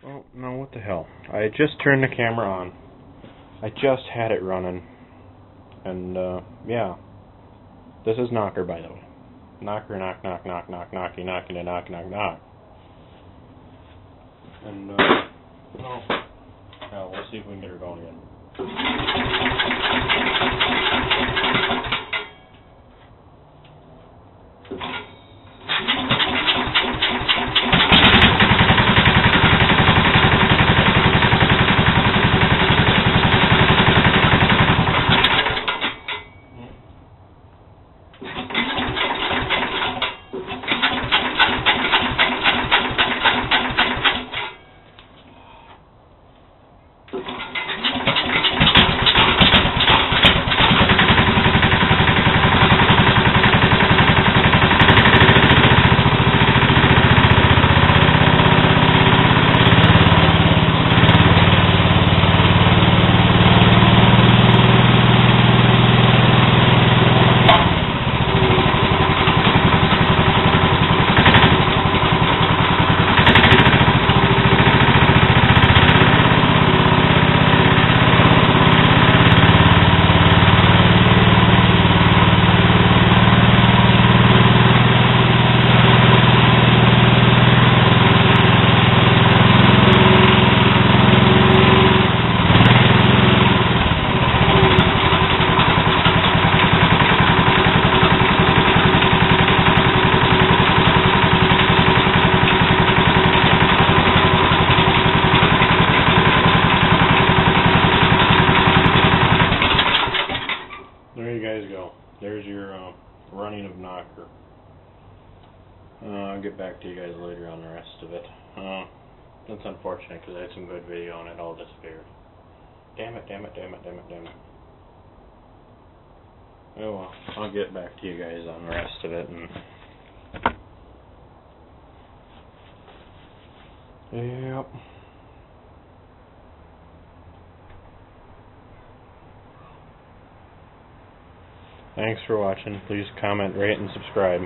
Oh, no, what the hell. I just turned the camera on. I just had it running. And, yeah. This is Knocker, by the way. Knocker, knock, knock, knock, knock, knocky, knocky, knock, knock, knock. And, well, we'll see if we can get her going again. There's your running of Knocker. I'll get back to you guys later on the rest of it. That's unfortunate because I had some good video and it all disappeared. Damn it, damn it, damn it, damn it, damn it. Oh well, I'll get back to you guys on the rest of it. And yep. Thanks for watching. Please comment, rate, and subscribe.